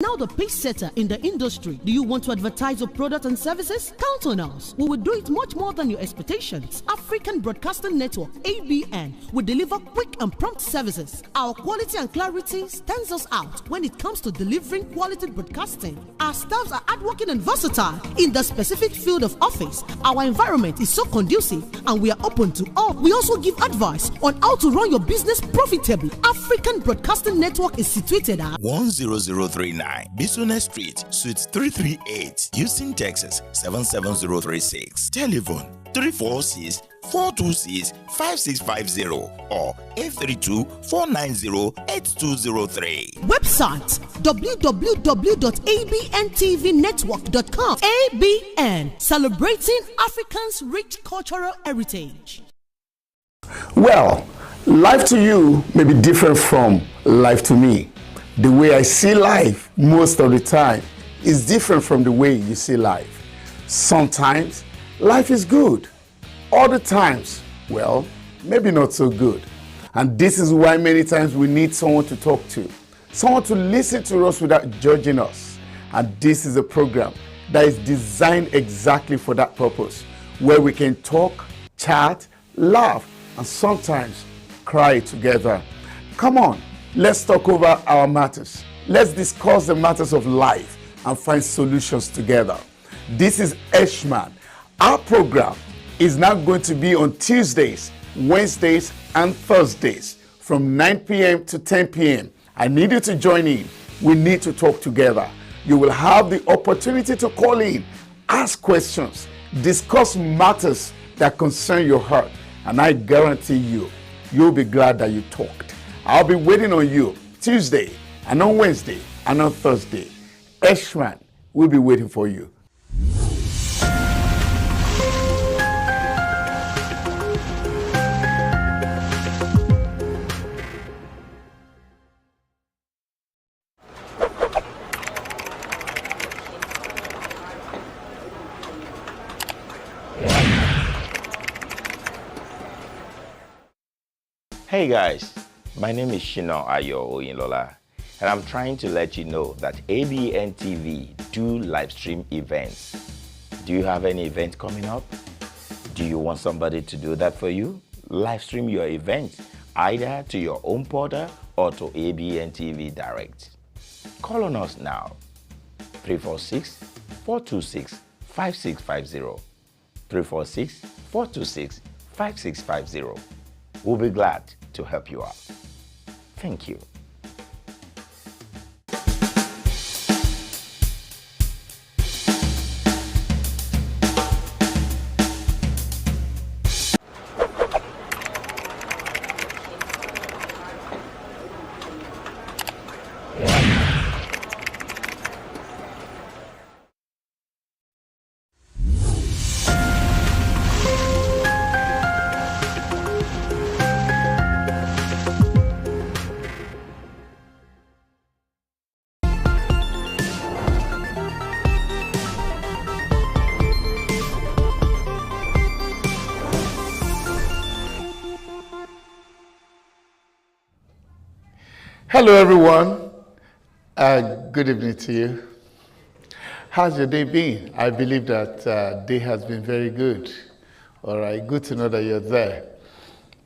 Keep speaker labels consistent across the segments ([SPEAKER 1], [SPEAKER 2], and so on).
[SPEAKER 1] Now the pace setter in the industry. Do you want to advertise your product and services? Count on us. We will do it much more than your expectations. African Broadcasting Network, ABN, will deliver quick and prompt services. Our quality and clarity stands us out when it comes to delivering quality broadcasting. Our staffs are hardworking and versatile in the specific field of office. Our environment is so conducive and we are open to all. We also give advice on how to run your business profitably. African Broadcasting Network is situated at
[SPEAKER 2] 10039 Business Street, Suite 338, Houston, Texas 77036. Telephone 346-426-5650 or 832-490-8203.
[SPEAKER 1] Website www.abntvnetwork.com. ABN, celebrating Africans' rich cultural heritage.
[SPEAKER 3] Well, life to you may be different from life to me. The way I see life most of the time is different from the way you see life. Sometimes life is good. Other times, well, maybe not so good. And this is why many times we need someone to talk to, someone to listen to us without judging us. And this is a program that is designed exactly for that purpose, where we can talk, chat, laugh, and sometimes cry together. Come on. Let's talk over our matters. Let's discuss the matters of life and find solutions together. This is SHINA. Our program is now going to be on Tuesdays, Wednesdays, and Thursdays from 9 p.m. to 10 p.m. I need you to join in. We need to talk together. You will have the opportunity to call in, ask questions, discuss matters that concern your heart, and I guarantee you'll be glad that you talked. I'll be waiting on you Tuesday and on Wednesday and on Thursday. SHINA will be waiting for you.
[SPEAKER 2] Hey guys. My name is SHINA OYINLOLA, and I'm trying to let you know that Abntv do live stream events. Do you have any event coming up? Do you want somebody to do that for you? Live stream your event either to your own portal or to Abntv Direct. Call on us now. 346-426-5650. 346-426-5650. We'll be glad to help you out. Thank you.
[SPEAKER 3] Hello everyone, good evening to you. How's your day been? I believe that day has been very good. All right, good to know that you're there.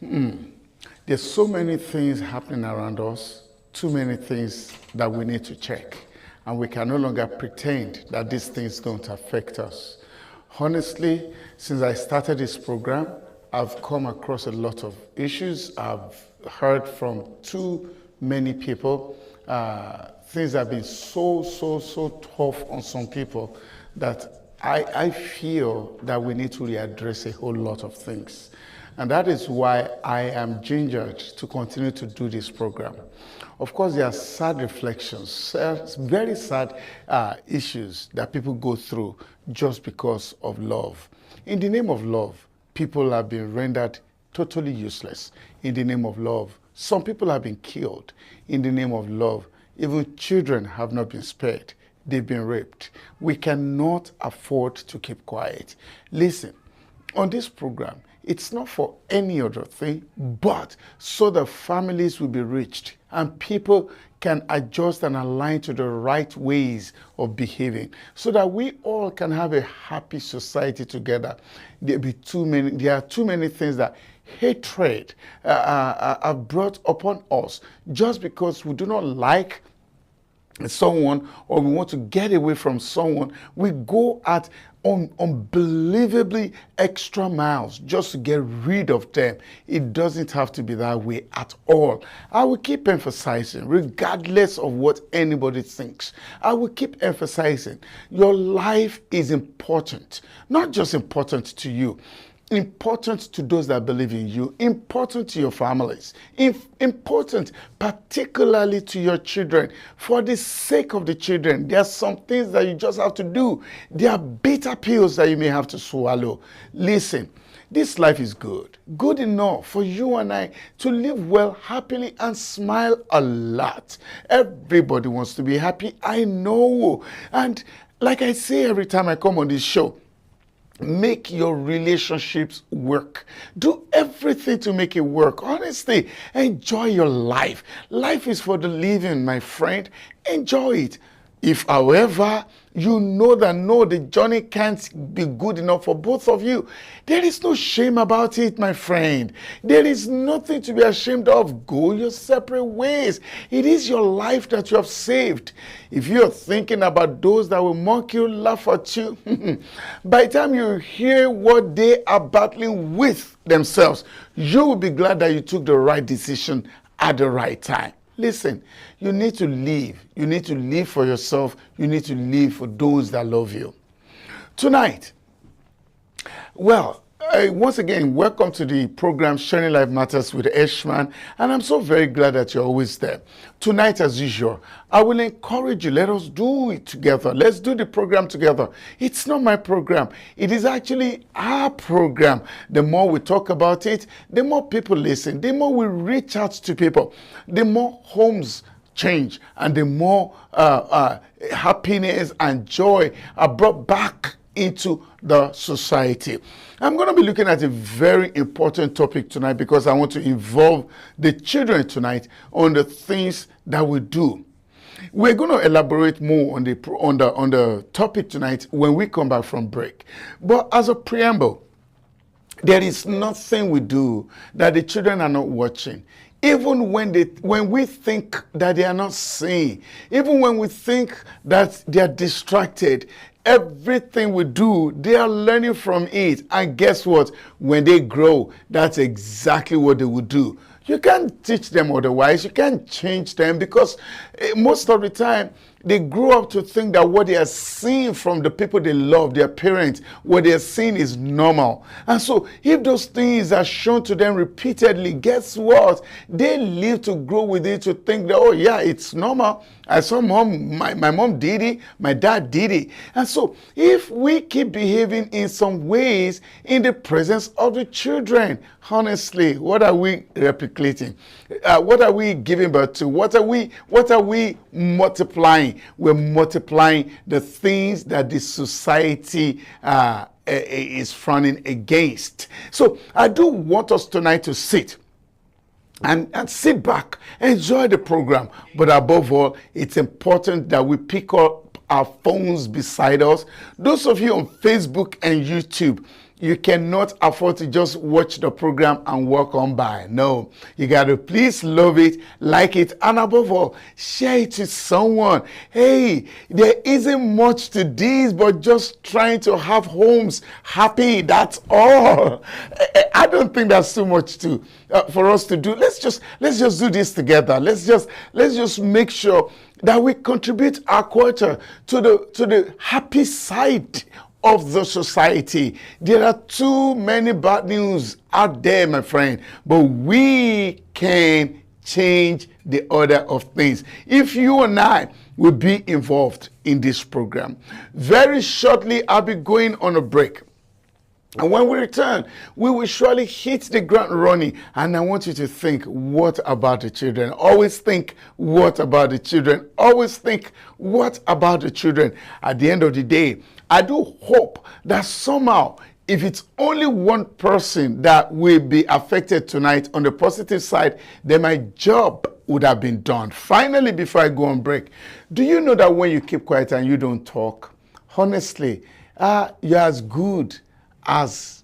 [SPEAKER 3] There's so many things happening around us, too many things that we need to check, and we can no longer pretend that these things don't affect us. Honestly, since I started this program, I've come across a lot of issues. I've heard from too many people. Things have been so tough on some people that I feel that we need to readdress a whole lot of things. And that is why I am gingered to continue to do this program. Of course, there are sad reflections, very sad issues that people go through just because of love. In the name of love, people have been rendered totally useless. In the name of love, some people have been killed. In the name of love, even children have not been spared. They've been raped. We cannot afford to keep quiet. Listen, on this program, it's not for any other thing, but so the families will be reached and people can adjust and align to the right ways of behaving so that we all can have a happy society together. There are too many things that hatred are brought upon us just because we do not like someone or we want to get away from someone. We go at unbelievably extra miles just to get rid of them. It doesn't have to be that way at all. I will keep emphasizing, regardless of what anybody thinks, I will keep emphasizing your life is important. Not just important to you, important to those that believe in you, important to your families, important particularly to your children. For the sake of the children, there are some things that you just have to do. There are bitter pills that you may have to swallow. Listen, this life is good enough for you and I to live well, happily, and smile a lot. Everybody wants to be happy, I know. And like I say every time I come on this show, make your relationships work. Do everything to make it work. Honestly, enjoy your life. Life is for the living, my friend. Enjoy it. If, however, you know that no, the journey can't be good enough for both of you, there is no shame about it, my friend. There is nothing to be ashamed of. Go your separate ways. It is your life that you have saved. If you're thinking about those that will mock you, laugh at you, by the time you hear what they are battling with themselves, you will be glad that you took the right decision at the right time. Listen, you need to live. You need to live for yourself. You need to live for those that love you. Tonight, well, once again, welcome to the program Shining Life Matters with Eshman, and I'm so very glad that you're always there. Tonight, as usual, I will encourage you, let us do it together. Let's do the program together. It's not my program. It is actually our program. The more we talk about it, the more people listen, the more we reach out to people, the more homes change, and the more happiness and joy are brought back into the society. I'm going to be looking at a very important topic tonight because I want to involve the children tonight on the things that we do. We're going to elaborate more on the topic tonight when we come back from break. But as a preamble, there is nothing we do that the children are not watching. Even when we think that they are not seeing, even when we think that they are distracted, everything we do, they are learning from it. And guess what? When they grow, that's exactly what they will do. You can't teach them otherwise. You can't change them because most of the time, they grow up to think that what they are seeing from the people they love, their parents, what they are seeing is normal. And so if those things are shown to them repeatedly, guess what? They live to grow with it, to think that, oh yeah, it's normal. I saw my mom did it, my dad did it. And so if we keep behaving in some ways in the presence of the children, honestly, what are we replicating? What are we giving birth to? What are we multiplying? We're multiplying the things that the society is frowning against. So I do want us tonight to sit and sit back, enjoy the program. But above all, it's important that we pick up our phones beside us. Those of you on Facebook and YouTube, you cannot afford to just watch the program and walk on by. No, you got to please love it, like it, and above all, share it to someone. Hey, there isn't much to this, but just trying to have homes happy. That's all. I don't think that's too much for us to do. Let's just do this together. Let's just make sure that we contribute our quarter to the happy side of the society. There are too many bad news out there, my friend, but we can change the order of things if you and I will be involved in this program. Very shortly, I'll be going on a break. And when we return, we will surely hit the ground running. And I want you to think, what about the children? Always think, what about the children? Always think, what about the children? At the end of the day, I do hope that somehow if it's only one person that will be affected tonight on the positive side, then my job would have been done. Finally, before I go on break, do you know that when you keep quiet and you don't talk, honestly, you're as good as,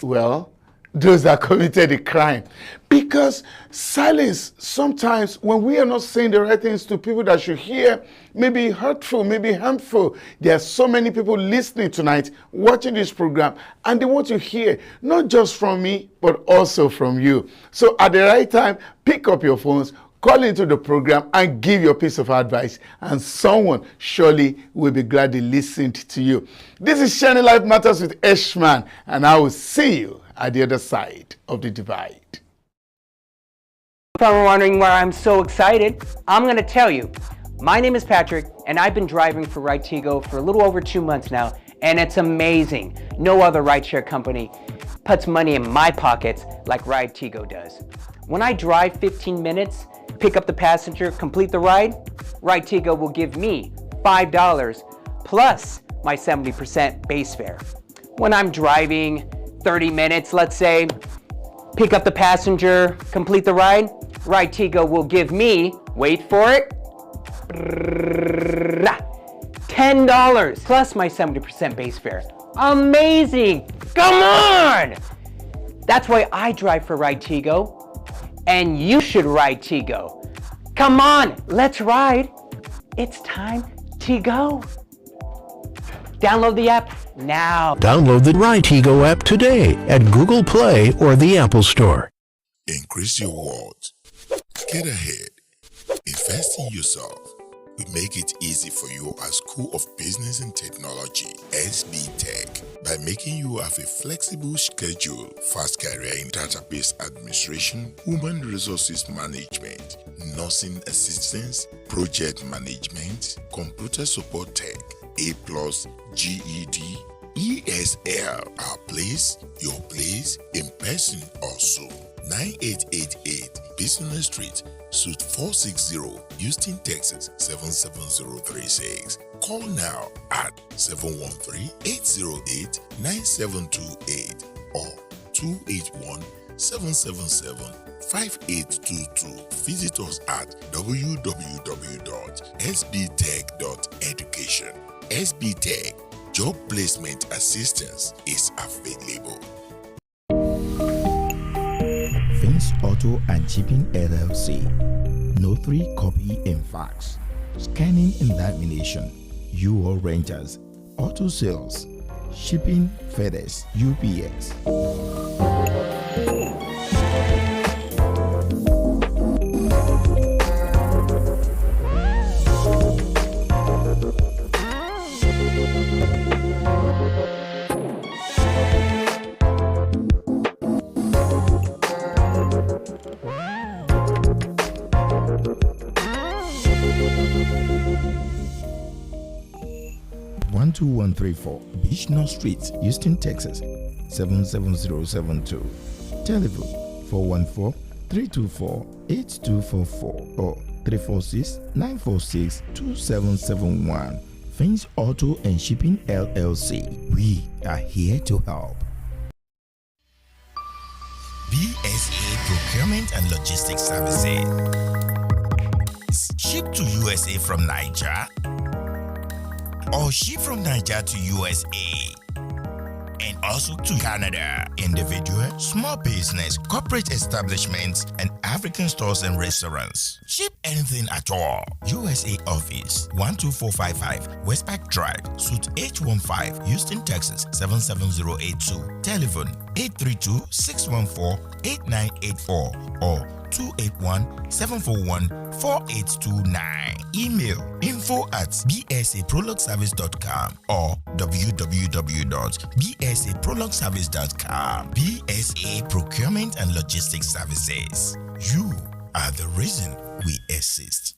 [SPEAKER 3] well, those that committed a crime? Because silence, sometimes when we are not saying the right things to people that should hear, may be hurtful, may be harmful. There are so many people listening tonight, watching this program, and they want to hear, not just from me, but also from you. So at the right time, pick up your phones, call into the program and give your piece of advice, and someone surely will be glad they listened to you. This is Shining Life Matters with Eshman, and I will see you at the other side of the divide.
[SPEAKER 4] If I'm wondering why I'm so excited, I'm going to tell you. My name is Patrick, and I've been driving for RideTigo for a little over 2 months now, and it's amazing. No other rideshare company puts money in my pockets like RideTigo does. When I drive 15 minutes, pick up the passenger, complete the ride, RideTigo will give me $5 plus my 70% base fare. When I'm driving 30 minutes, let's say, pick up the passenger, complete the ride, RideTigo will give me, wait for it, $10 plus my 70% base fare. Amazing! Come on! That's why I drive for RideTigo, and you should RideTigo. Come on, let's ride. It's time to go. Download the app now.
[SPEAKER 5] Download the RideTigo app today at Google Play or the Apple Store.
[SPEAKER 6] Increase your world. Get ahead. Invest in yourself. We make it easy for you at School of Business and Technology, SB Tech, by making you have a flexible schedule, fast career in database administration, human resources management, nursing assistance, project management, computer support tech, A+, GED, ESL, our place, your place, in person also. 9888 Business Street, Suite 460, Houston, Texas 77036. Call now at 713-808-9728 or 281-777-5822. Visit us at www.sbtech.education. SB Tech, job placement assistance is available.
[SPEAKER 7] Vince Auto and Shipping LLC. No 3 copy in fax. Scanning and lamination. U-Haul renters. Auto sales. Shipping, FedEx, UPS. 12134 Beach North Street, Houston, Texas 77072. Telephone 414-324-8244 or 346-946-2771. Fins Auto and Shipping LLC. We are here to help.
[SPEAKER 8] BSA Procurement and Logistics Services. Ship to USA from Nigeria or ship from Nigeria to USA and also to Canada. Individual, small business, corporate establishments, and African stores and restaurants. Ship anything at all. USA office 12455 Westpac Drive, Suite H15, Houston, Texas 77082. Telephone 832-614-8984 or 281-741-4829. Email info@bsaprologservice.com or www.bsaprologservice.com. BSA Procurement and Logistics Services. You are the reason we exist.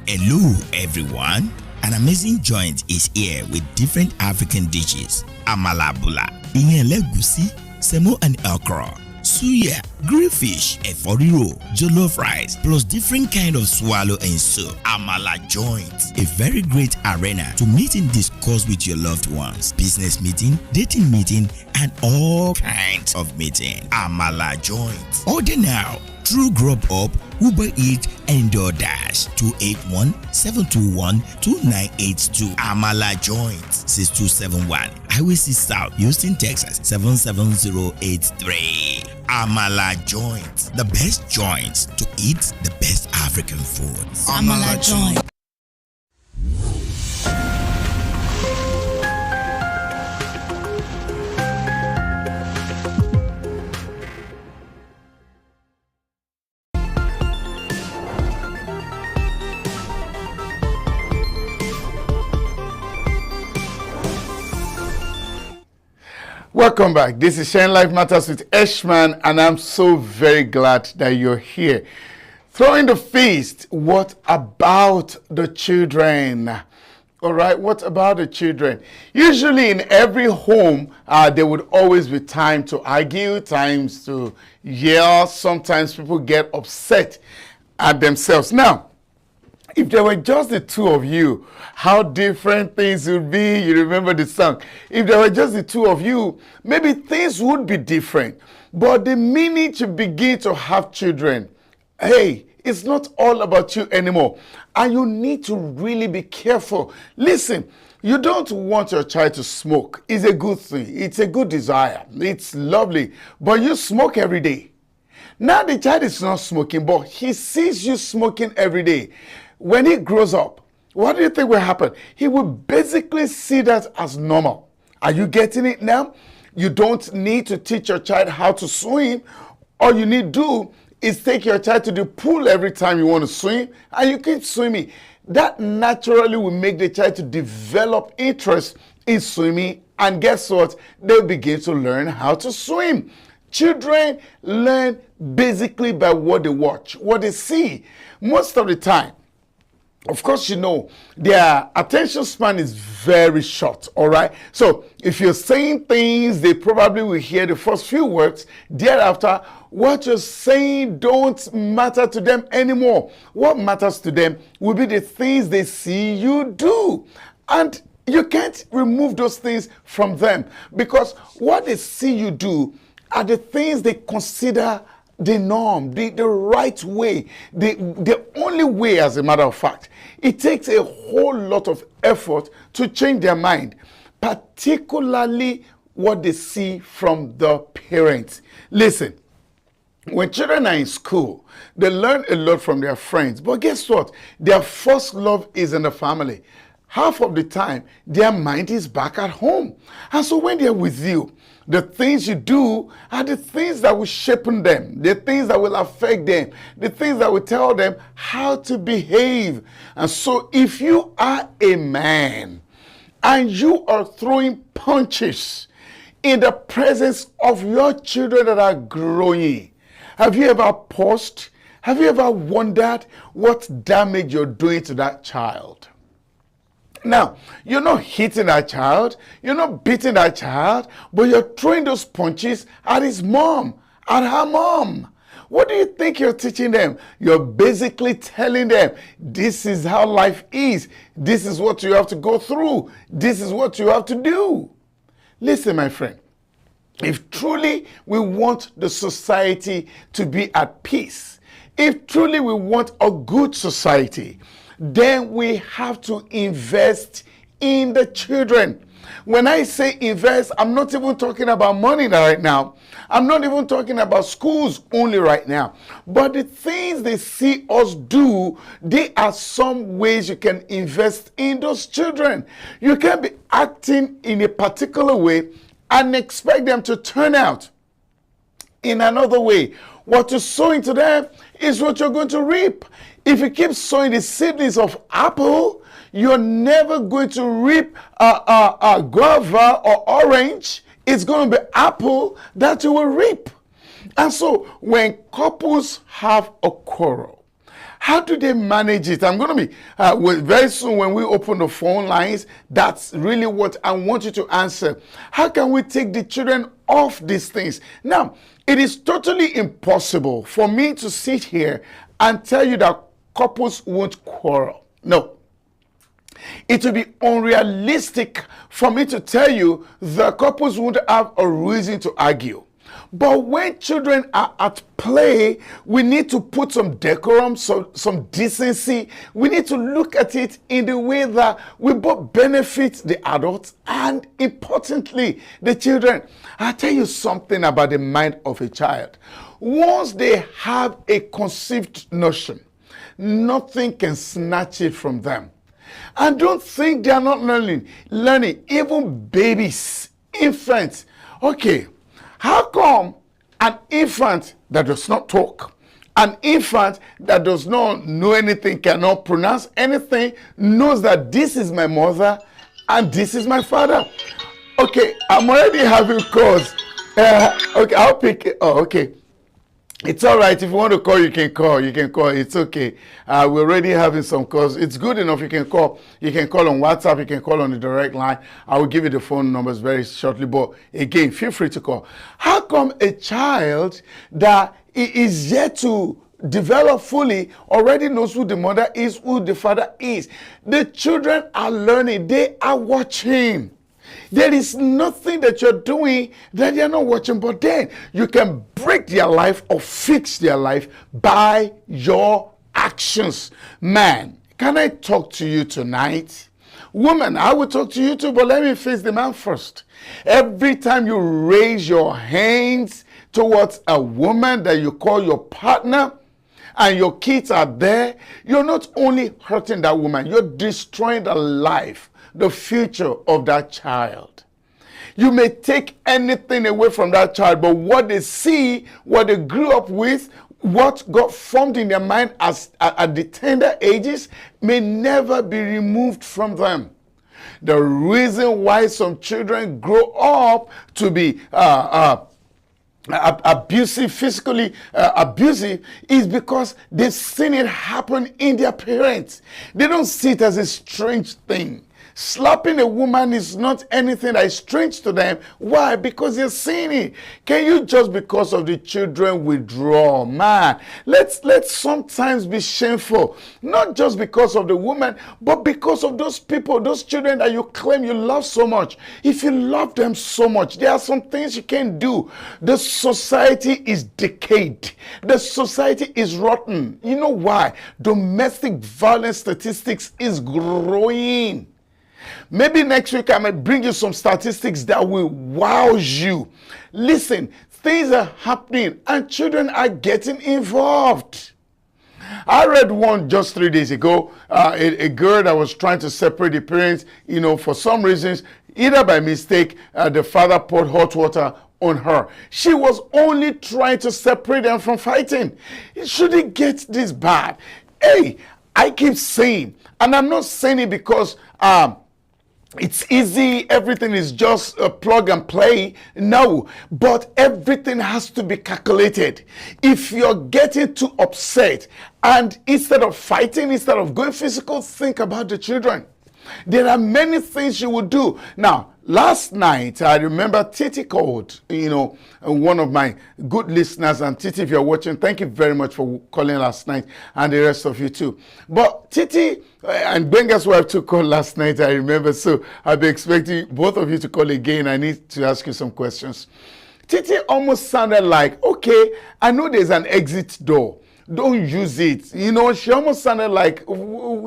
[SPEAKER 8] Hello everyone, An amazing joint is here with different African dishes. Amala bula, iyan legusi, semo and okra, suya, grilled fish, eforiro, jollof rice, plus different kind of swallow and soup. Amala joint, a very great arena to meet and discuss with your loved ones. Business meeting, dating meeting, and all kinds of meeting. Amala joint. Order now through Grubhub, Uber Eats, and DoorDash. 281-721-2982. Amala joint. 6271 Highway 6 South, Houston, Texas 77083. Amala joint. The best joints to eat the best African food.
[SPEAKER 9] Amala joint.
[SPEAKER 3] Welcome back. This is Sharing Life Matters with Eshman, and I'm so very glad that you're here. Throwing the feast, what about the children? All right, what about the children? Usually in every home, there would always be time to argue, times to yell. Sometimes people get upset at themselves. Now, if there were just the two of you, how different things would be. You remember the song. If there were just the two of you, maybe things would be different. But the minute you begin to have children, hey, it's not all about you anymore. And you need to really be careful. Listen, you don't want your child to smoke. It's a good thing. It's a good desire. It's lovely. But you smoke every day. Now the child is not smoking, but he sees you smoking every day. When he grows up, what do you think will happen? He will basically see that as normal. Are you getting it now? You don't need to teach your child how to swim. All you need to do is take your child to the pool every time you want to swim, and you keep swimming. That naturally will make the child to develop interest in swimming, and guess what? They'll begin to learn how to swim. Children learn basically by what they watch, what they see. Most of the time, of course, you know, their attention span is very short, all right? So if you're saying things, they probably will hear the first few words. Thereafter, what you're saying don't matter to them anymore. What matters to them will be the things they see you do. And you can't remove those things from them, because what they see you do are the things they consider the norm, the right way, the only way, as a matter of fact. It takes a whole lot of effort to change their mind, particularly what they see from the parents. Listen, when children are in school, they learn a lot from their friends. But guess what? Their first love is in the family. Half of the time, their mind is back at home. And so when they're with you, the things you do are the things that will shape them, the things that will affect them, the things that will tell them how to behave. And so if you are a man and you are throwing punches in the presence of your children that are growing, have you ever paused? Have you ever wondered what damage you're doing to that child? Now, you're not hitting that child, you're not beating that child, but you're throwing those punches at his mom, at her mom. What do you think you're teaching them? You're basically telling them, this is how life is. This is what you have to go through. This is what you have to do. Listen, my friend, if truly we want the society to be at peace, if truly we want a good society, then we have to invest in the children. When I say invest, I'm not even talking about money right now. I'm not even talking about schools only right now. But the things they see us do, there are some ways you can invest in those children. You can't be acting in a particular way and expect them to turn out in another way. What you sow into them is what you're going to reap. If you keep sowing the seedlings of apple, you're never going to reap a guava or orange. It's going to be apple that you will reap. And so when couples have a quarrel, How do they manage it? I'm going to be, very soon when we open the phone lines, that's really what I want you to answer. How can we take the children off these things? Now, it is totally impossible for me to sit here and tell you that couples won't quarrel. No. It will be unrealistic for me to tell you the couples won't have a reason to argue. But when children are at play, we need to put some decorum, some decency. We need to look at it in the way that we both benefit the adults and, importantly, the children. I'll tell you something about the mind of a child. Once they have a conceived notion, nothing can snatch it from them. And don't think they are not learning. Even babies, infants. Okay, how come an infant that does not talk, an infant that does not know anything, cannot pronounce anything, knows that this is my mother and this is my father? Okay, I'm already having calls. Okay, I'll pick it. Oh, okay. It's all right. If you want to call, you can call. You can call. It's okay. We're already having some calls. It's good enough. You can call. You can call on WhatsApp. You can call on the direct line. I will give you the phone numbers very shortly. But again, feel free to call. How come a child that is yet to develop fully already knows who the mother is, who the father is? The children are learning. They are watching. There is nothing that you're doing that you're not watching, but then you can break their life or fix their life by your actions. Man, can I talk to you tonight? Woman, I will talk to you too, but let me face the man first. Every time you raise your hands towards a woman that you call your partner, and your kids are there, you're not only hurting that woman, you're destroying the life, the future of that child. You may take anything away from that child, but what they see, what they grew up with, what got formed in their mind at the tender ages may never be removed from them. The reason why some children grow up to be abusive, physically abusive, is because they've seen it happen in their parents. They don't see it as a strange thing. Slapping a woman is not anything that is strange to them. Why? Because they're seeing it. Can you just because of the children withdraw? Man, let's sometimes be shameful. Not just because of the woman, but because of those people, those children that you claim you love so much. If you love them so much, there are some things you can't do. The society is decayed. The society is rotten. You know why? Domestic violence statistics is growing. Maybe next week I might bring you some statistics that will wow you. Listen, things are happening and children are getting involved. I read one just 3 days ago, a girl that was trying to separate the parents, for some reasons, either by mistake, the father poured hot water on her. She was only trying to separate them from fighting. Should it get this bad? Hey, I keep saying, and I'm not saying it because it's easy, everything is just a plug and play. No, but everything has to be calculated. If you're getting too upset and instead of fighting, instead of going physical, think about the children. There are many things you would do. Now, last night, I remember Titi called, one of my good listeners. And Titi, if you're watching, thank you very much for calling last night, and the rest of you too. But Titi and Benga's wife too called last night, I remember. So I'll be expecting both of you to call again. I need to ask you some questions. Titi almost sounded like, okay, I know there's an exit door. Don't use it. She almost sounded like,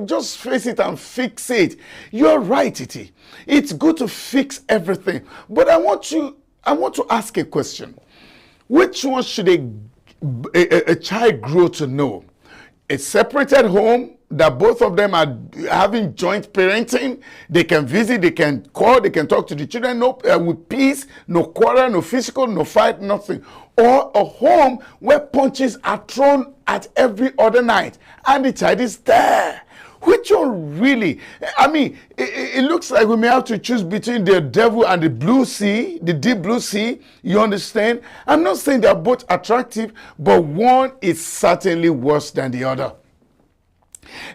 [SPEAKER 3] just face it and fix it. You're right, Titi. It's good to fix everything. But I want to ask a question. Which one should a child grow to know? A separated home that both of them are having joint parenting. They can visit, they can call, they can talk to the children with peace, no quarrel, no physical, no fight, nothing. Or a home where punches are thrown at every other night and the child is there. Which one really? I mean, it looks like we may have to choose between the devil and the blue sea, the deep blue sea. You understand? I'm not saying they're both attractive, but one is certainly worse than the other.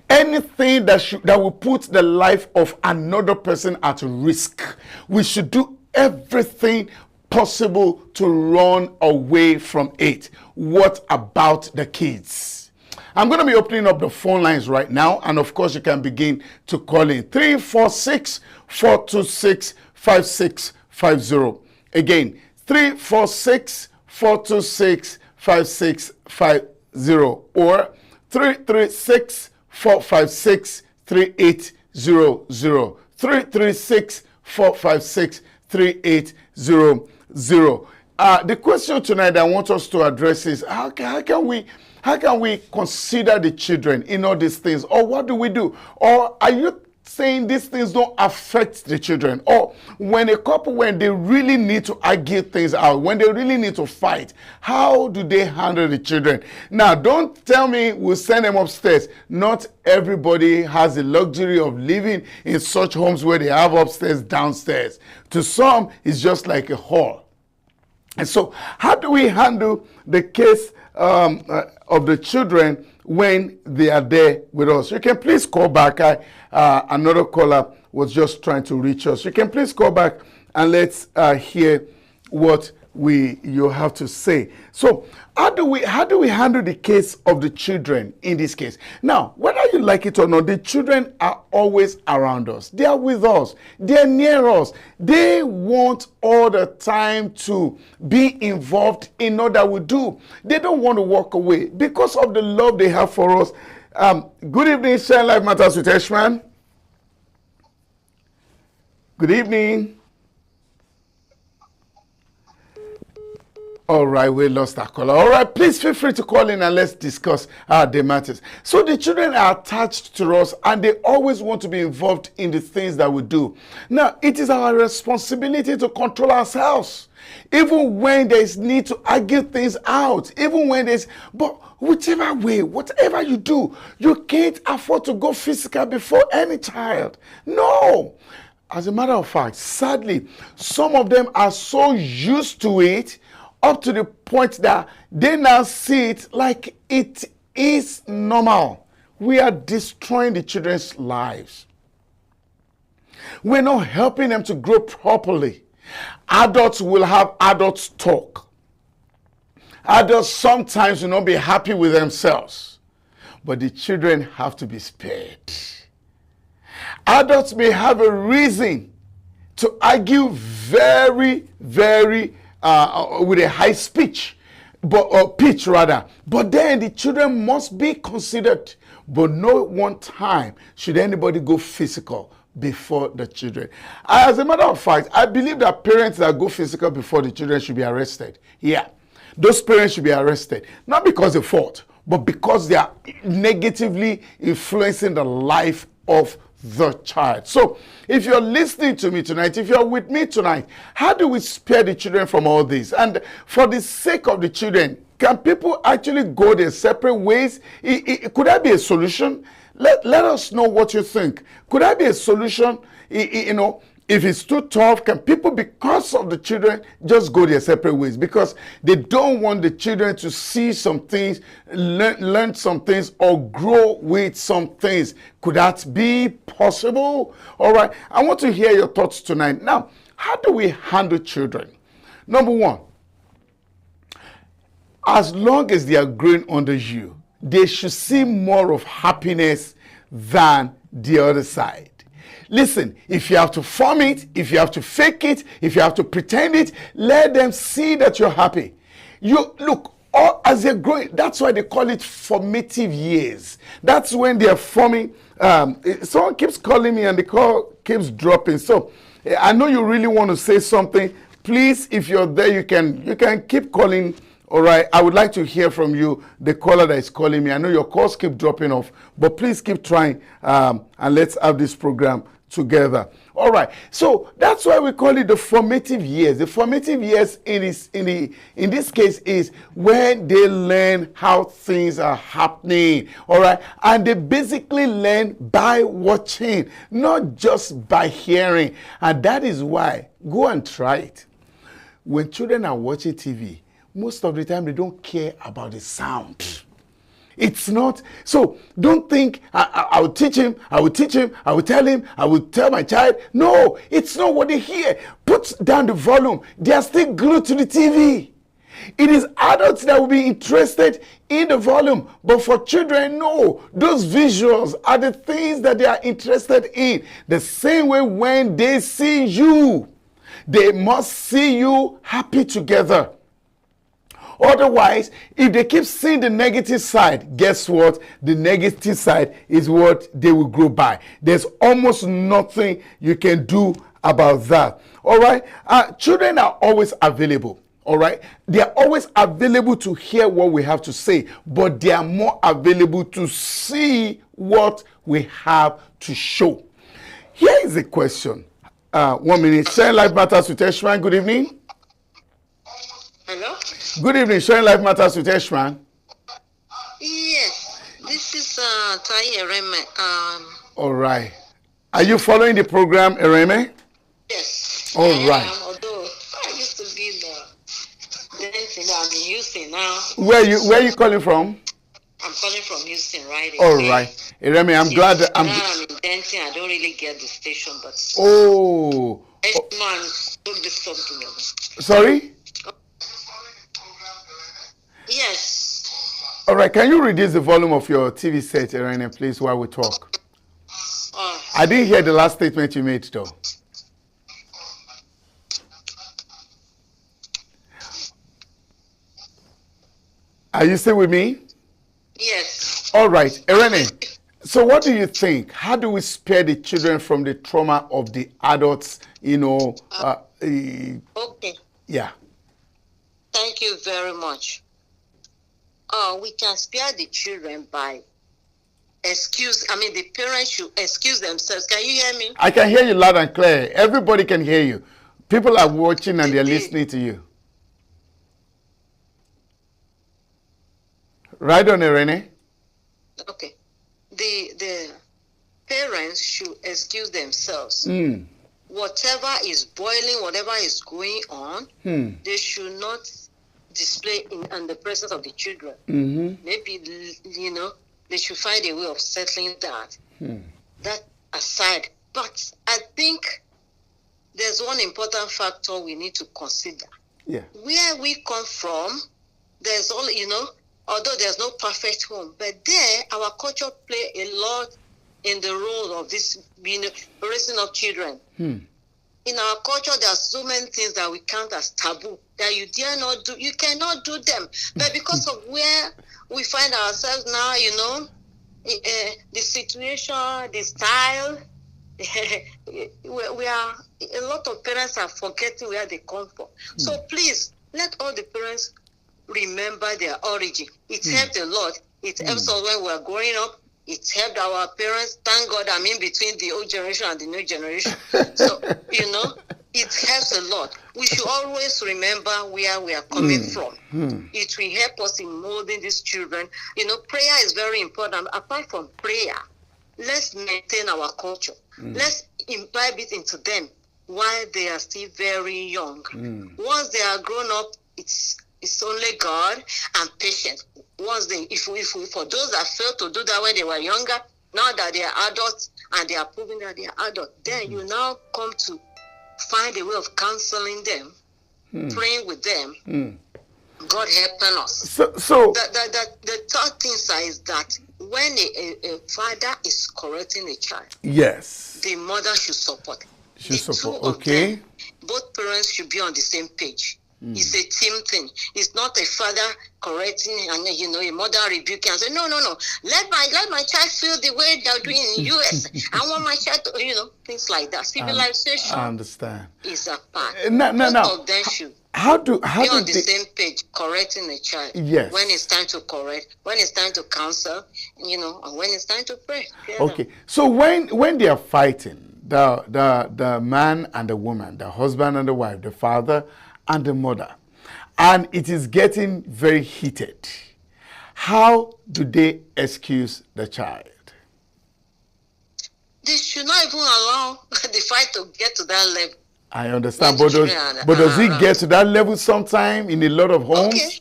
[SPEAKER 3] Anything that will put the life of another person at risk, we should do everything possible to run away from it. What about the kids? I'm going to be opening up the phone lines right now, and of course you can begin to call in 346-426-5650. Again, 346-426-5650 or 336-456-3800. 336-456-3800. The question tonight I want us to address is how can we consider the children in all these things, or what do we do? Or are you saying these things don't affect the children? Or when they really need to argue things out, when they really need to fight, how do they handle the children? Now, don't tell me we'll send them upstairs. Not everybody has the luxury of living in such homes where they have upstairs, downstairs. To some, it's just like a hall. And so, how do we handle the case of the children when they are there with us? You can please call back. Another caller was just trying to reach us. You can please call back and let's hear what you have to say. So how do we handle the case of the children in this case? Now, whether you like it or not, the children are always around us. They are with us. They are near us. They want all the time to be involved in all that we do. They don't want to walk away because of the love they have for us. Good evening, Shine Life Matters with Eshman. Good evening. All right, we lost our caller. All right, please feel free to call in and let's discuss the matters. So the children are attached to us and they always want to be involved in the things that we do. Now, it is our responsibility to control ourselves. Even when there's need to argue things out, but whichever way, whatever you do, you can't afford to go physical before any child. No. As a matter of fact, sadly, some of them are so used to it up to the point that they now see it like it is normal. We are destroying the children's lives. We're not helping them to grow properly. Adults will have adults talk. Adults sometimes will not be happy with themselves, but the children have to be spared. Adults may have a reason to argue very, very with a high pitch, but then the children must be considered. But no one time should anybody go physical before the children. As a matter of fact, I believe that parents that go physical before the children should be arrested. Yeah, those parents should be arrested, not because they fought, but because they are negatively influencing the life of the child. So if you're listening to me tonight, if you're with me tonight, how do we spare the children from all this? And for the sake of the children, can people actually go their separate ways? Could that be a solution? Let us know what you think. Could that be a solution? If it's too tough, can people, because of the children, just go their separate ways? Because they don't want the children to see some things, learn some things, or grow with some things. Could that be possible? All right. I want to hear your thoughts tonight. Now, how do we handle children? Number one, as long as they are growing under you, they should see more of happiness than the other side. Listen, if you have to form it, if you have to fake it, if you have to pretend it, let them see that you're happy. You look, as they're growing, that's why they call it formative years. That's when they're forming. Someone keeps calling me and the call keeps dropping. So I know you really want to say something. Please, if you're there, you can keep calling. All right, I would like to hear from you, the caller that is calling me. I know your calls keep dropping off, but please keep trying and let's have this program together. All right, so that's why we call it the formative years. The formative years in this case is when they learn how things are happening. All right, and they basically learn by watching, not just by hearing. And that is why, go and try it. When children are watching TV, most of the time they don't care about the sound. It's not. So don't think I will teach him, I will teach him, I will tell him, I will tell my child. No, it's not what they hear. Put down the volume. They are still glued to the TV. It is adults that will be interested in the volume. But for children, no. Those visuals are the things that they are interested in. The same way when they see you, they must see you happy together. Otherwise, if they keep seeing the negative side, guess what? The negative side is what they will grow by. There's almost nothing you can do about that. All right? Children are always available. All right? They are always available to hear what we have to say, but they are more available to see what we have to show. Here is a question. 1 minute. Sharing Life Matters with Eshman. Good evening.
[SPEAKER 9] Hello?
[SPEAKER 3] Good evening. Sharing Life Matters with Eshman.
[SPEAKER 9] Yes, this is Tai Ereme.
[SPEAKER 3] All right. Are you following the program, Ereme?
[SPEAKER 9] Yes.
[SPEAKER 3] All right.
[SPEAKER 9] Although I used to be the dancing that I'm in Houston now.
[SPEAKER 3] Where are you calling from?
[SPEAKER 9] I'm calling from Houston, right?
[SPEAKER 3] All right. Ereme, I'm glad that
[SPEAKER 9] I'm in dancing. I don't really get the station, but
[SPEAKER 3] oh.
[SPEAKER 9] Eshman took this up to me.
[SPEAKER 3] Sorry?
[SPEAKER 9] Yes.
[SPEAKER 3] All right. Can you reduce the volume of your TV set, Ereme, please, while we talk? I didn't hear the last statement you made, though. Are you still with me?
[SPEAKER 9] Yes.
[SPEAKER 3] All right. Ereme, so what do you think? How do we spare the children from the trauma of the adults,
[SPEAKER 9] Okay.
[SPEAKER 3] Yeah.
[SPEAKER 9] Thank you very much. We can spare the children by the parents should excuse themselves. Can you hear me?
[SPEAKER 3] I can hear you loud and clear. Everybody can hear you. People are watching and they're listening to you. Right on, Erene.
[SPEAKER 9] Okay. The parents should excuse themselves. Whatever is boiling, whatever is going on, they should not display in the presence of the children. Maybe, they should find a way of settling that. That aside. But I think there's one important factor we need to consider.
[SPEAKER 3] Yeah.
[SPEAKER 9] Where we come from, there's all, although there's no perfect home, but there our culture play a lot in the role of this raising of children. In our culture, there are so many things that we count as taboo that you dare not do. You cannot do them. But because of where we find ourselves now, the situation, the style, we are, a lot of parents are forgetting where they come from. So please, let all the parents remember their origin. It helped a lot. It helps us when we're growing up. It helped our parents. Thank God I'm in between the old generation and the new generation. So, it helps a lot. We should always remember where we are coming from. It will help us in molding these children. Prayer is very important. Apart from prayer, let's maintain our culture. Let's imbibe it into them while they are still very young. Once they are grown up, it's only God and patience. Once if for those that failed to do that when they were younger, now that they are adults and they are proving that they are adults, then you now come to find a way of counseling them, praying with them. God helping us.
[SPEAKER 3] So
[SPEAKER 9] the third thing is that when a father is correcting a child,
[SPEAKER 3] yes,
[SPEAKER 9] the mother should support.
[SPEAKER 3] Okay.
[SPEAKER 9] Both parents should be on the same page. It's a team thing. It's not a father correcting and a mother rebuking and say, no. Let my child feel the way they're doing in the US. I want my child to, things like that. Civilization.
[SPEAKER 3] I understand.
[SPEAKER 9] Is a part.
[SPEAKER 3] No.
[SPEAKER 9] Both of them should
[SPEAKER 3] be
[SPEAKER 9] on the same page, correcting the child.
[SPEAKER 3] Yes.
[SPEAKER 9] When it's time to correct, when it's time to counsel, and when it's time to pray.
[SPEAKER 3] Okay. So when they are fighting, the man and the woman, the husband and the wife, the father and the mother, and it is getting very heated, how do they excuse the child?
[SPEAKER 9] They should not even allow the fight to get to that level.
[SPEAKER 3] I understand, but does it get to that level sometime in a lot of homes?
[SPEAKER 9] Okay.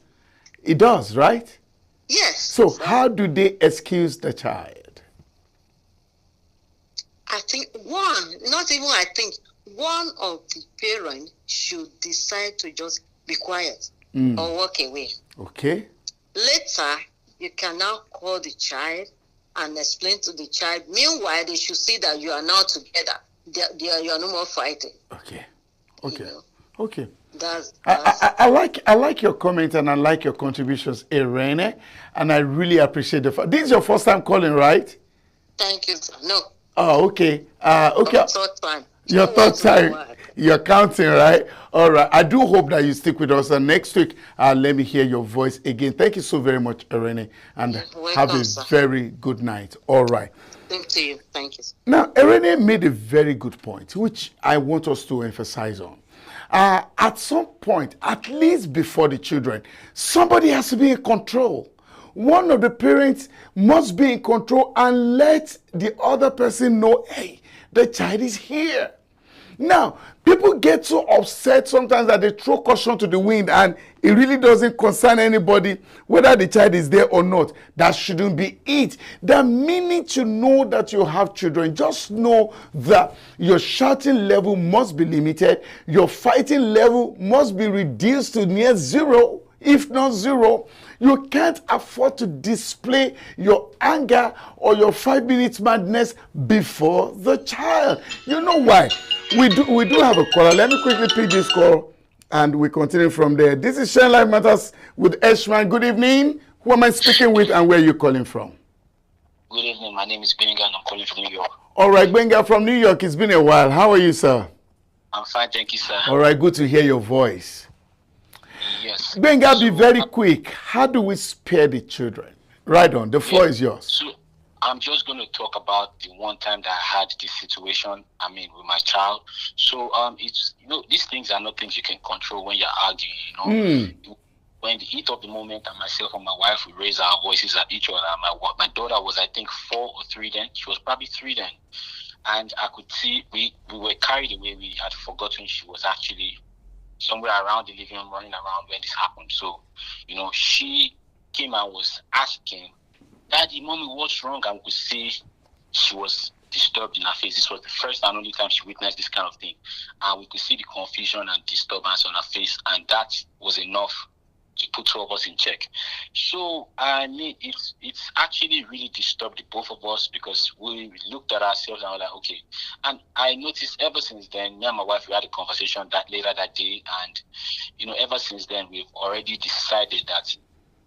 [SPEAKER 3] It does, right?
[SPEAKER 9] Yes.
[SPEAKER 3] So how do they excuse the child?
[SPEAKER 9] I think one of the parents should decide to just be quiet or walk away.
[SPEAKER 3] Okay.
[SPEAKER 9] Later, you can now call the child and explain to the child. Meanwhile, they should see that you are now together. You are no more fighting.
[SPEAKER 3] Okay. Okay. I like your comment and I like your contributions, Irene, and I really appreciate the fact. This is your first time calling, right?
[SPEAKER 9] Thank you, sir. No.
[SPEAKER 3] Oh, okay. Okay.
[SPEAKER 9] Third time.
[SPEAKER 3] Your third time. You're counting, right? All right. I do hope that you stick with us. And next week, let me hear your voice again. Thank you so very much, Irene. And have a very good night. All right.
[SPEAKER 9] Thank you. Thank you.
[SPEAKER 3] Now, Irene made a very good point, which I want us to emphasize on. At some point, at least before the children, somebody has to be in control. One of the parents must be in control and let the other person know, hey, the child is here. Now, people get so upset sometimes that they throw caution to the wind and it really doesn't concern anybody whether the child is there or not. That shouldn't be it. The minute you know that you have children, just know that your shouting level must be limited. Your fighting level must be reduced to near zero, if not zero. You can't afford to display your anger or your 5 minutes madness before the child. You know why? We do have a caller. Let me quickly pick this call and we continue from there. This is Shine Life Matters with Eshman. Good evening. Who am I speaking with and where are you calling from?
[SPEAKER 10] Good evening. My name is Benga and I'm calling from New York.
[SPEAKER 3] All right, Benga from New York. It's been a while. How are you, sir?
[SPEAKER 10] I'm fine, thank you, sir.
[SPEAKER 3] All right, good to hear your voice.
[SPEAKER 10] Yes.
[SPEAKER 3] Benga, be very quick. How do we spare the children? Right on. The floor is yours.
[SPEAKER 10] So I'm just going to talk about the one time that I had this situation, with my child. So it's, these things are not things you can control when you're arguing, When the heat of the moment, and myself and my wife, we raised our voices at each other. My daughter was, I think, 4 or 3 then. She was probably 3 then. And I could see we were carried away. We had forgotten she was actually somewhere around the living room running around when this happened. So, she came and was asking, Daddy, Mommy, what's wrong? And we could see she was disturbed in her face. This was the first and only time she witnessed this kind of thing. And we could see the confusion and disturbance on her face. And that was enough to put 2 of us in check. So, it's actually really disturbed the both of us because we looked at ourselves and were like, okay. And I noticed ever since then, me and my wife, we had a conversation later that day. And, ever since then, we've already decided that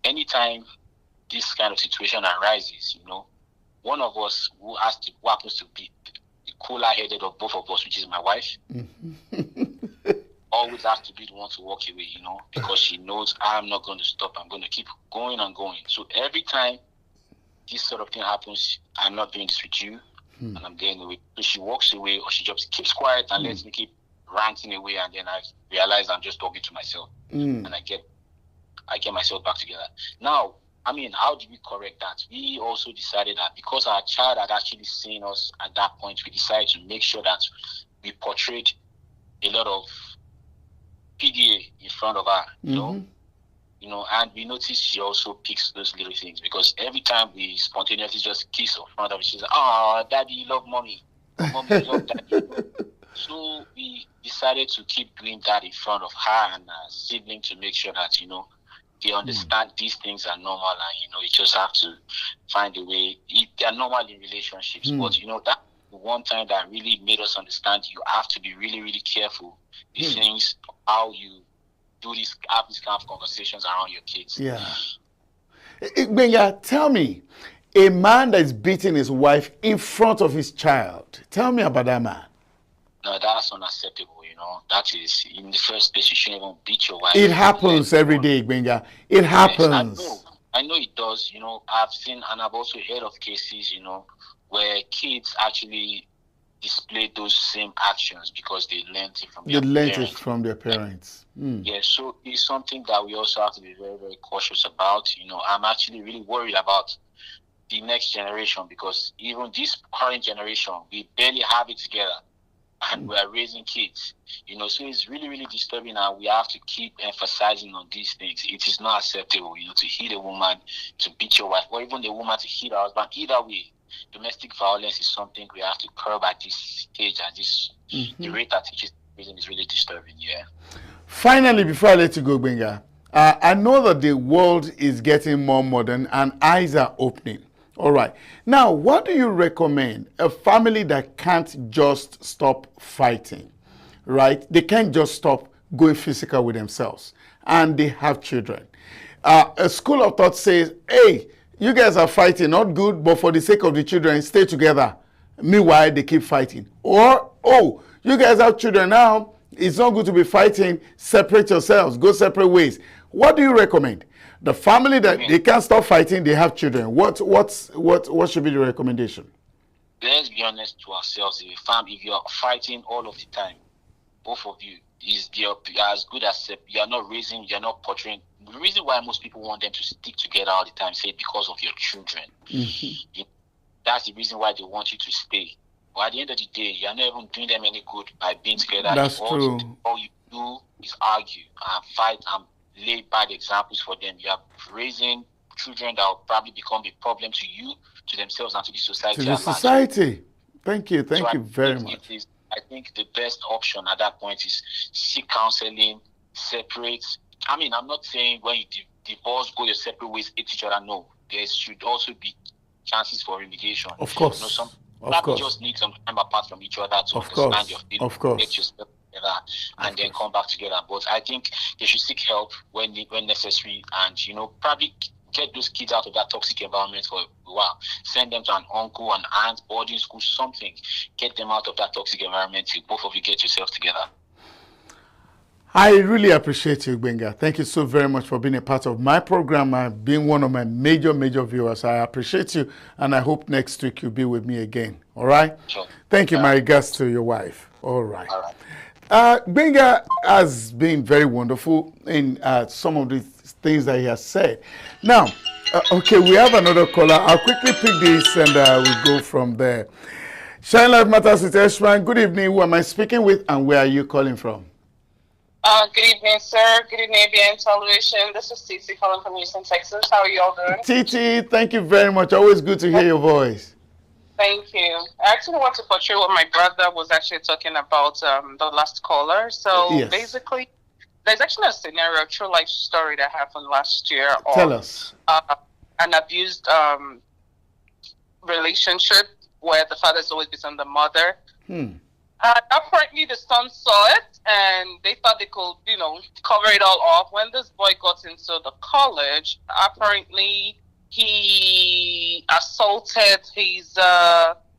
[SPEAKER 10] anytime this kind of situation arises, one of us who happens to be the cooler-headed of both of us, which is my wife, always has to be the one to walk away, because she knows I'm not going to stop. I'm going to keep going and going. So every time this sort of thing happens, I'm not doing this with you, and I'm getting away. So she walks away, or she just keeps quiet and lets me keep ranting away, and then I realize I'm just talking to myself, and I get myself back together. Now, how do we correct that? We also decided that because our child had actually seen us at that point, we decided to make sure that we portrayed a lot of PDA in front of her, and we noticed she also picks those little things because every time we spontaneously just kiss in front of her, she's like, "Oh, Daddy, you love Mommy. Mommy, you love Daddy." So we decided to keep doing that in front of her and her sibling to make sure that, they understand these things are normal and, you just have to find a way. They are normal in relationships, but, that one time that really made us understand you have to be really, really careful. The things, how you have these kind of conversations around your kids.
[SPEAKER 3] Yeah. Benga, tell me, a man that is beating his wife in front of his child. Tell me about that man.
[SPEAKER 10] No, that's unacceptable, That is, in the first place, you shouldn't even beat your wife.
[SPEAKER 3] It happens every day, Benga. It happens.
[SPEAKER 10] Yes, I know it does. I've seen and I've also heard of cases, where kids actually display those same actions because they learned it from their parents. Yeah, so it's something that we also have to be very, very cautious about. I'm actually really worried about the next generation because even this current generation, we barely have it together. and we are raising kids. So it's really, really disturbing, and we have to keep emphasizing on these things. It is not acceptable, to hit a woman, to beat your wife, or even a woman to hit her husband. Either way, domestic violence is something we have to curb at this stage, and the rate at which it's increasing is really disturbing. Yeah.
[SPEAKER 3] Finally, before I let you go, Benga, I know that the world is getting more modern and eyes are opening. All right. Now, what do you recommend a family that can't just stop fighting, right? They can't just stop going physical with themselves, and they have children. A school of thought says, hey, you guys are fighting, not good, but for the sake of the children, stay together. Meanwhile, they keep fighting. Or, oh, you guys have children now, it's not good to be fighting, separate yourselves, go separate ways. What do you recommend? The family that they can't stop fighting, they have children. What should be the recommendation?
[SPEAKER 10] Let's be honest to ourselves. If you are fighting all of the time, both of you, you're as good as you're not raising, you're not portraying. The reason why most people want them to stick together all the time, say because of your children. That's the reason why they want you to stay. But at the end of the day, you're not even doing them any good by being together.
[SPEAKER 3] That's true.
[SPEAKER 10] All you do is argue and fight and lay bad examples for them. You are raising children that will probably become a problem to you, to themselves, and to the society.
[SPEAKER 3] To the society. Thank you very much.
[SPEAKER 10] I think the best option at that point is seek counseling, separate. I'm not saying when you divorce, go your separate ways, hate each other. No, there should also be chances for remediation.
[SPEAKER 3] Of course.
[SPEAKER 10] Some
[SPEAKER 3] of course.
[SPEAKER 10] Just need some time apart from each other to understand your feelings, get yourself together, and then come back together. But I think they should seek help when necessary, and probably get those kids out of that toxic environment for a while. Send them to an uncle, an aunt, boarding school, something. Get them out of that toxic environment till both of you get yourselves together.
[SPEAKER 3] I really appreciate you, Benga. Thank you so very much for being a part of my program and being one of my major viewers. I appreciate you, and I hope next week you'll be with me again. All right?
[SPEAKER 10] Sure.
[SPEAKER 3] Thank you. My regards to your wife. All right. Benga has been very wonderful in some of the things that he has said. Now, okay, we have another caller. I'll quickly pick this and we'll go from there. Shine Life Matters with Eshman. Good evening. Who am I speaking with, and where are you calling from?
[SPEAKER 11] Good evening, sir. Good evening, ABN Television. This is Titi calling from Houston, Texas. How are you all doing?
[SPEAKER 3] Titi, thank you very much. Always good to hear your voice.
[SPEAKER 11] Thank you. I actually want to portray what my brother was actually talking about, the last caller. So basically, there's actually a scenario, a true life story that happened last year.
[SPEAKER 3] Tell us.
[SPEAKER 11] An abused relationship where the father's always beaten the mother. Apparently, the son saw it, and they thought they could, cover it all off. When this boy got into the college, apparently he assaulted his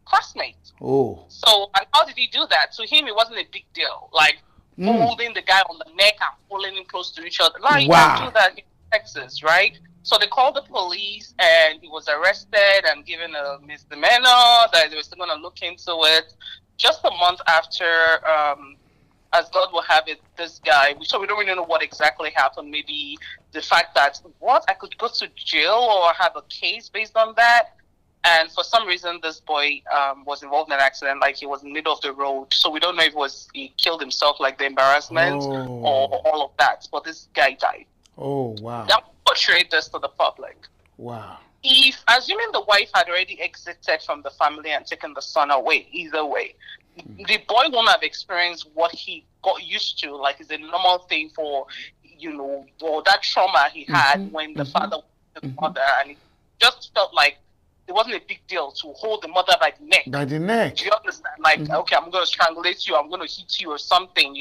[SPEAKER 11] classmate.
[SPEAKER 3] Oh.
[SPEAKER 11] So, and how did he do that? To him, it wasn't a big deal. Like holding the guy on the neck and pulling him close to each other. Like, you can't do that in Texas, right? So they called the police, and he was arrested and given a misdemeanor that they were still going to look into it. Just a month after, as God will have it, this guy, so we don't really know what exactly happened. Maybe the fact that, I could go to jail or have a case based on that. And for some reason, this boy was involved in an accident, like he was in the middle of the road. So we don't know if he killed himself, like the embarrassment or all of that. But this guy died.
[SPEAKER 3] Oh, wow.
[SPEAKER 11] That portrayed this to the public.
[SPEAKER 3] Wow.
[SPEAKER 11] If, assuming the wife had already exited from the family and taken the son away, either way, the boy won't have experienced what he got used to, like it's a normal thing for, or that trauma he had when the father was the mother, and it just felt like it wasn't a big deal to hold the mother by the neck.
[SPEAKER 3] By the neck.
[SPEAKER 11] Do you understand? Like, okay, I'm going to strangulate you, I'm going to hit you or something,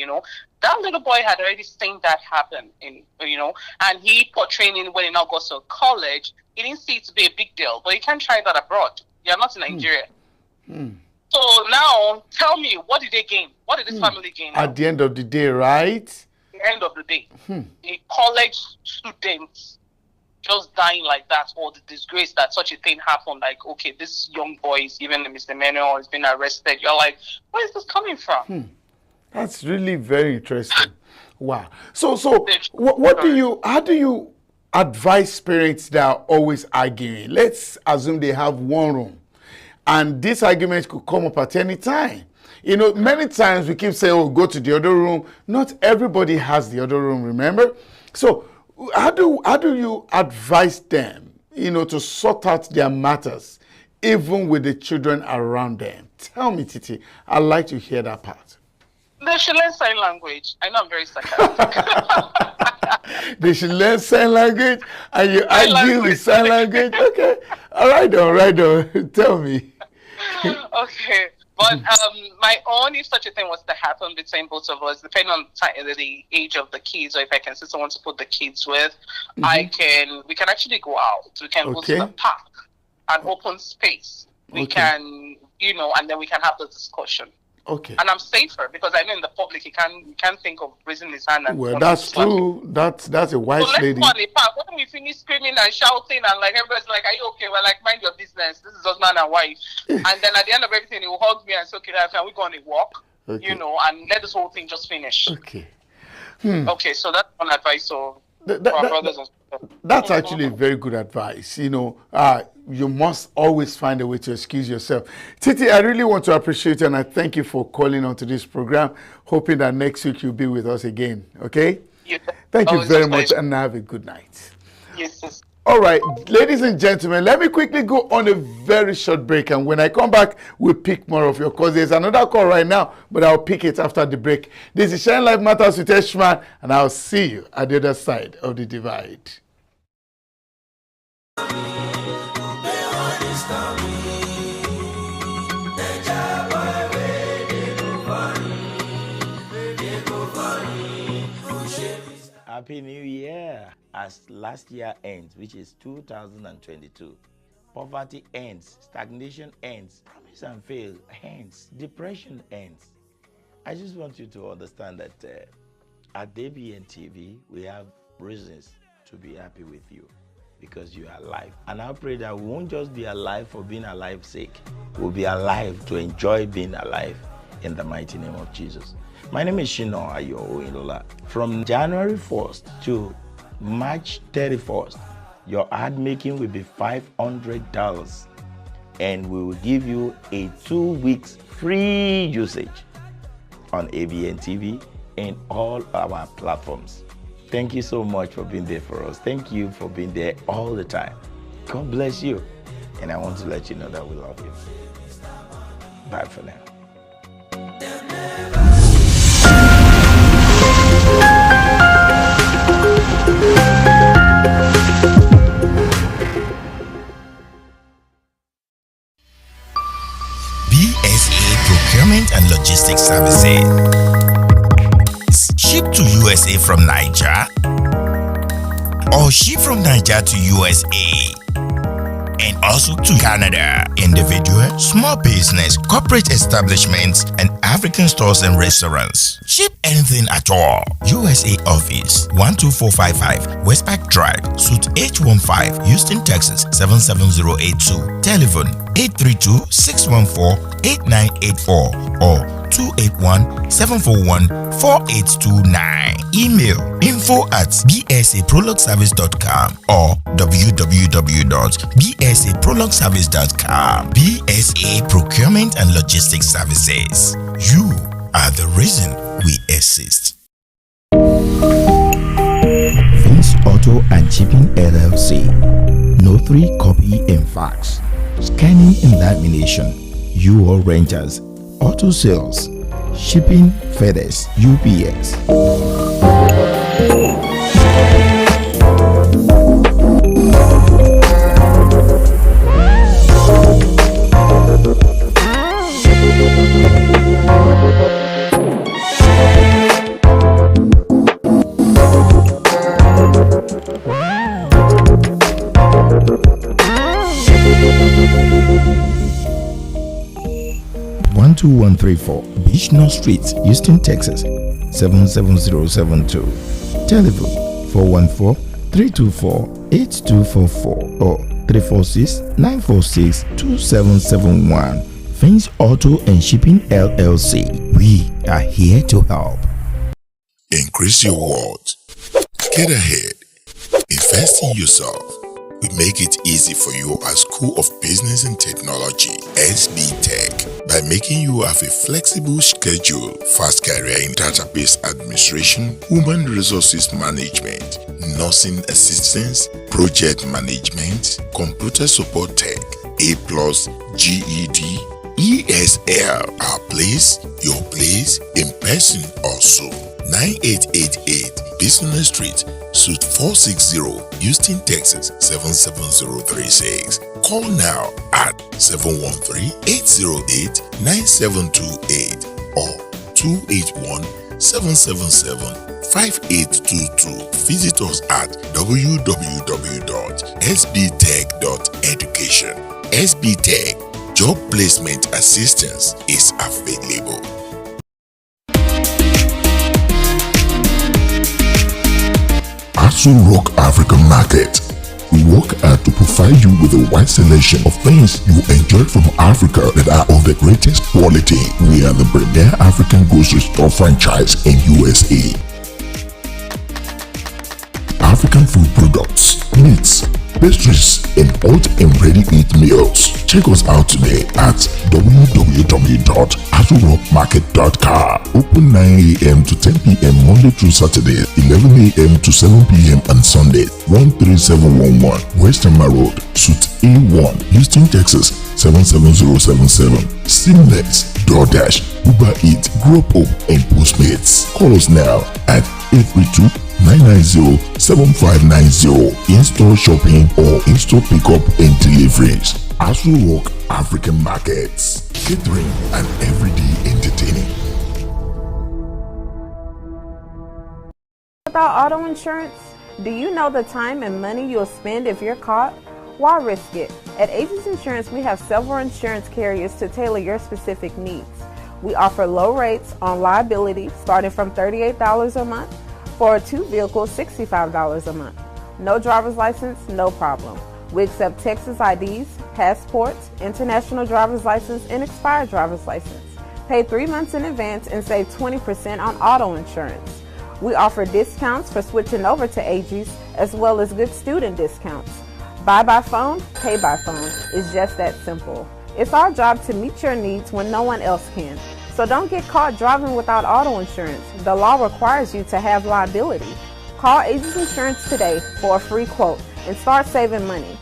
[SPEAKER 11] That little boy had already seen that happen, and he portraying it when he now goes to college. He didn't see it to be a big deal, but you can't try that abroad. You're not in Nigeria. So now, tell me, what did they gain? What did this family gain?
[SPEAKER 3] At the end of the day, right?
[SPEAKER 11] The end of the day. A college student just dying like that, or the disgrace that such a thing happened. Like, okay, this young boy is given a misdemeanor or has been arrested. You're like, where is this coming from?
[SPEAKER 3] That's really very interesting. Wow. So how do you advise parents that are always arguing? Let's assume they have one room, and this argument could come up at any time. You know, many times we keep saying, oh, go to the other room. Not everybody has the other room, remember? So how do you advise them, you know, to sort out their matters, even with the children around them? Tell me, Titi. I'd like to hear that part.
[SPEAKER 11] They should learn sign language. I know I'm very sarcastic.
[SPEAKER 3] They should learn sign language, and you argue with sign language? Okay. All right, on. Tell me.
[SPEAKER 11] Okay. But my own, if such a thing was to happen between both of us, depending on the age of the kids, or if I can see someone to put the kids with, we can actually go out. We can go to the park, an open space. We can, you know, and then we can have the discussion.
[SPEAKER 3] Okay.
[SPEAKER 11] And I'm safer because I know in the public he can't think of raising his hand. And
[SPEAKER 3] well, that's true. That's a wise lady.
[SPEAKER 11] So let's go on the park. When we finish screaming and shouting and like everybody's like, "Are you okay?" We're like, "Mind your business. This is husband and wife." And then at the end of everything, he will hug me and say, "Okay, can we go on a walk?" Okay. You know, and let this whole thing just finish.
[SPEAKER 3] Okay.
[SPEAKER 11] Okay, so that's one advice. So for our brothers and sisters.
[SPEAKER 3] That's actually very good advice. You know, you must always find a way to excuse yourself. Titi, I really want to appreciate you, and I thank you for calling onto this program, hoping that next week you'll be with us again, okay?
[SPEAKER 11] Yes.
[SPEAKER 3] Thank you very much, and have a good night.
[SPEAKER 11] Yes.
[SPEAKER 3] All right, ladies and gentlemen, let me quickly go on a very short break, and when I come back, we'll pick more of your calls. There's another call right now, but I'll pick it after the break. This is Shine Life Matters with Eshman, and I'll see you at the other side of the divide.
[SPEAKER 2] Happy New Year! As last year ends, which is 2022, poverty ends, stagnation ends, promise and fail ends, depression ends. I just want you to understand that at Abntv, we have reasons to be happy with you because you are alive. And I pray that we won't just be alive for being alive's sake. We'll be alive to enjoy being alive in the mighty name of Jesus. My name is SHINA OYINLOLA. From January 1st to March 31st, your ad making will be $500, and we will give you a 2 weeks free usage on Abntv and all our platforms. Thank you so much for being there for us. Thank you for being there all the time. God bless you. And I want to let you know that we love you. Bye for now.
[SPEAKER 8] BSA Procurement and Logistics Services. Ship to USA from Niger, or ship from Niger to USA, and also to Canada. Individual, small business, corporate establishments, and African stores and restaurants. Ship anything at all. USA Office, 12455 Westpac Drive, Suite H15, Houston, Texas 77082. Telephone 832-614-8984 or 281-741-4829. Email info@bsaprologueservice.com or www.bsaprologueservice.com. BSA Procurement and Logistics Services. You are the reason we exist.
[SPEAKER 7] Vince Auto and Shipping LLC. No 3 copy and fax. Scanning and lamination. UO renters. Auto sales. Shipping, FedEx, UPS. 12134 Beach North Street, Houston, Texas 77072. Telephone 414-324-8244 or 346-946-2771. Vince Auto and Shipping LLC. We are here to help.
[SPEAKER 6] Increase your world. Get ahead. Invest in yourself. We make it easy for you as School of Business and Technology, SB Tech, by making you have a flexible schedule, fast career in database administration, human resources management, nursing assistance, project management, computer support tech, A+, GED, ESL. Our place, your place, in person also. 9888 Business Street, Suite 460, Houston, Texas 77036. Call now at 713-808-9728 or 281-777-5822. Visit us at www.sbtech.education. SB Tech Job Placement Assistance is available. Rock African Market. We work hard to provide you with a wide selection of things you enjoy from Africa that are of the greatest quality. We are the premier African grocery store franchise in USA. African food products, meats, pastries, and hot and ready-to-eat meals. Check us out today at www.azurrockmarket.com. Open 9 a.m. to 10 p.m. Monday through Saturday, 11 a.m. to 7 p.m. on Sunday. 13711 Western Road, Suite A1, Houston, Texas 77077. Seamless, DoorDash, Uber Eats, Gropo, and Postmates. Call us now at 832-990-7590. In-store shopping or in-store pickup and deliveries. Azu Rock African Markets. Catering and everyday entertaining.
[SPEAKER 12] Without auto insurance, do you know the time and money you'll spend if you're caught? Why risk it? At Aegis Insurance, we have several insurance carriers to tailor your specific needs. We offer low rates on liability starting from $38 a month. For a 2 vehicle, $65 a month. No driver's license, no problem. We accept Texas IDs, passports, international driver's license, and expired driver's license. Pay 3 months in advance and save 20% on auto insurance. We offer discounts for switching over to Aegis, as well as good student discounts. Buy by phone, pay by phone. It's just that simple. It's our job to meet your needs when no one else can. So don't get caught driving without auto insurance. The law requires you to have liability. Call Aegis Insurance today for a free quote and start saving money.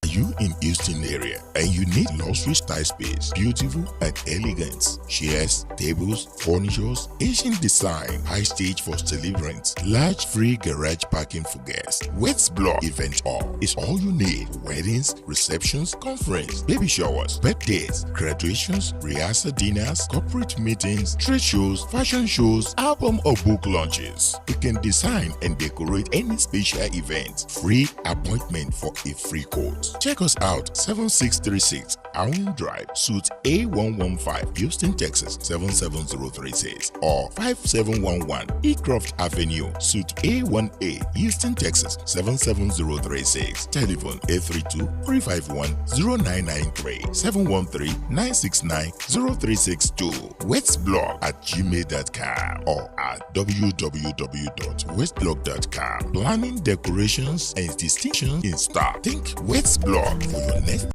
[SPEAKER 6] Are you in Houston area and you need luxury style space, beautiful and elegant? Chairs, tables, furnitures, Asian design, high stage for celebrants, large free garage parking for guests. Wets Block Event Hall is all you need for weddings, receptions, conference, baby showers, birthdays, graduations, rehearsal dinners, corporate meetings, trade shows, fashion shows, album or book launches. You can design and decorate any special event. Free appointment for a free quote. Check us out 7636 Allen Drive, Suite A115, Houston, Texas 77036 or 5711 Ecroft Avenue, Suite A1A, Houston, Texas 77036. Telephone 832-351-0993 713-969-0362. westblog@gmail.com or at www.westblog.com. Planning, decorations, and distinctions in stock. Think Westblog for your next